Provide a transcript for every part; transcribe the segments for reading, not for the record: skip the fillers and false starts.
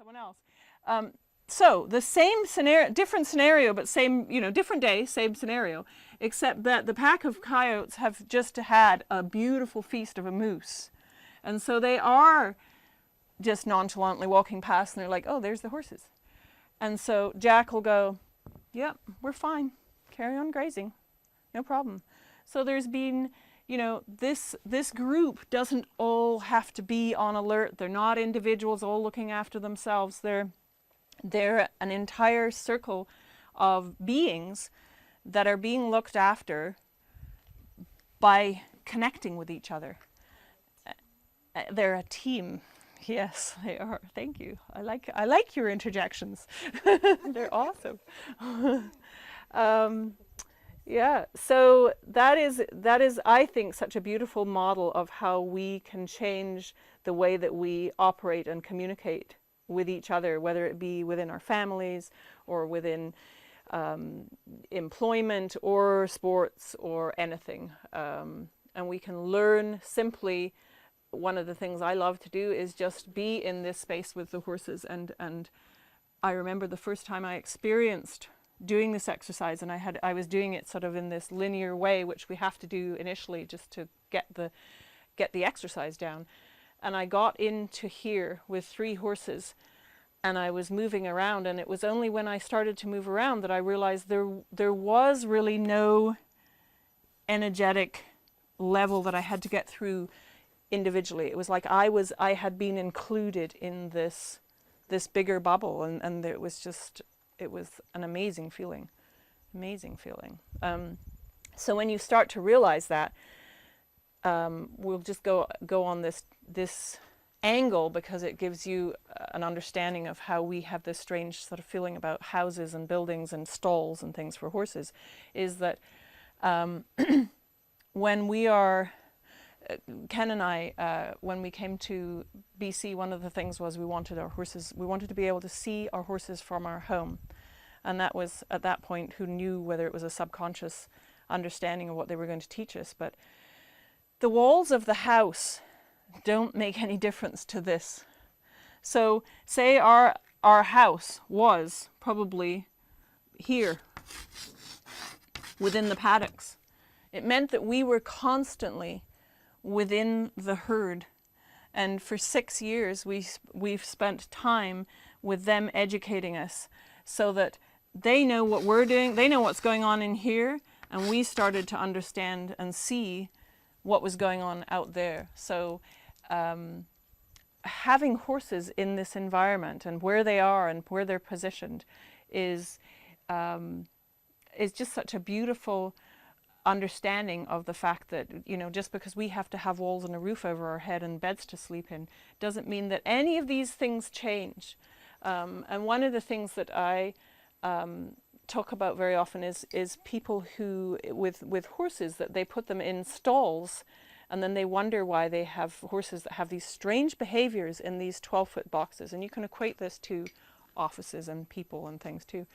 someone else. So the same scenario, different scenario, but same, different day, same scenario, except that the pack of coyotes have just had a beautiful feast of a moose. And so they are just nonchalantly walking past and they're like, oh, there's the horses. And so Jack will go, yep, we're fine. Carry on grazing. No problem. So there's been, this group doesn't all have to be on alert. They're not individuals all looking after themselves. They're an entire circle of beings that are being looked after by connecting with each other. They're a team. Yes, they are. Thank you. I like your interjections. They're awesome. Yeah, so that is, I think, such a beautiful model of how we can change the way that we operate and communicate with each other, whether it be within our families or within employment or sports or anything. And we can learn simply. One of the things I love to do is just be in this space with the horses. And I remember the first time I experienced doing this exercise, and I was doing it sort of in this linear way, which we have to do initially just to get the exercise down. And I got into here with 3 horses and I was moving around, and it was only when I started to move around that I realized there was really no energetic level that I had to get through individually. It was like I had been included in this bigger bubble, and it was an amazing feeling. So when you start to realize that, we'll just go on this angle because it gives you an understanding of how we have this strange sort of feeling about houses and buildings and stalls and things for horses, is that when we are Ken and I, when we came to BC, one of the things was we wanted to be able to see our horses from our home. And that was, at that point, who knew whether it was a subconscious understanding of what they were going to teach us. But the walls of the house don't make any difference to this. So say our house was probably here, within the paddocks. It meant that we were constantly within the herd, and for 6 years we've spent time with them educating us so that they know what we're doing, they know what's going on in here, and we started to understand and see what was going on out there. So having horses in this environment and where they are and where they're positioned is just such a beautiful understanding of the fact that, just because we have to have walls and a roof over our head and beds to sleep in doesn't mean that any of these things change. And one of the things that I talk about very often is people who, with horses, that they put them in stalls and then they wonder why they have horses that have these strange behaviors in these 12-foot boxes. And you can equate this to offices and people and things too.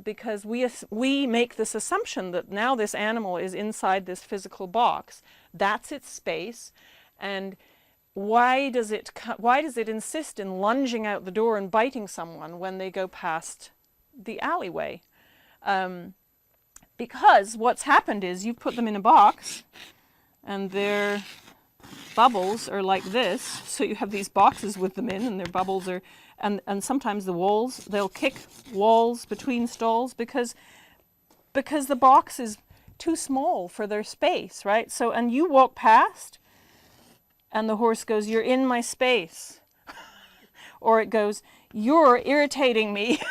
Because we make this assumption that now this animal is inside this physical box. That's its space, and why does it insist in lunging out the door and biting someone when they go past the alleyway? Because what's happened is you put them in a box, and their bubbles are like this. So you have these boxes with them in, and their bubbles are. And sometimes the walls, they'll kick walls between stalls because the box is too small for their space, right? So, and you walk past and the horse goes, "You're in my space." Or it goes, "You're irritating me,"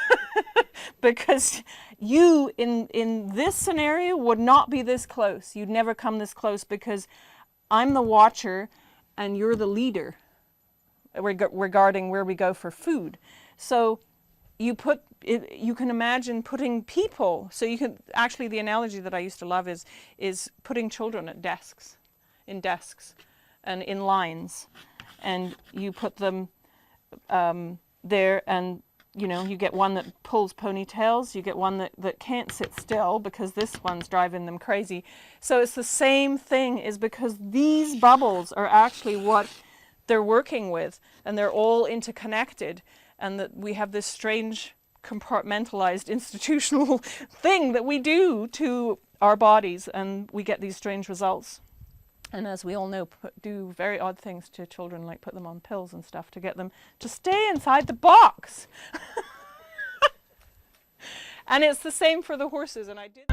because you, in this scenario, would not be this close. You'd never come this close because I'm the watcher and you're the leader regarding where we go for food. So you can imagine putting people, so you can, actually the analogy that I used to love is putting children at desks, in desks and in lines, and you put them there, and you get one that pulls ponytails, you get one that can't sit still because this one's driving them crazy. So it's the same thing, is because these bubbles are actually what they're working with, and they're all interconnected. and that we have this strange compartmentalized institutional thing that we do to our bodies, and we get these strange results. And as we all know, do very odd things to children, like put them on pills and stuff to get them to stay inside the box. And it's the same for the horses. And I did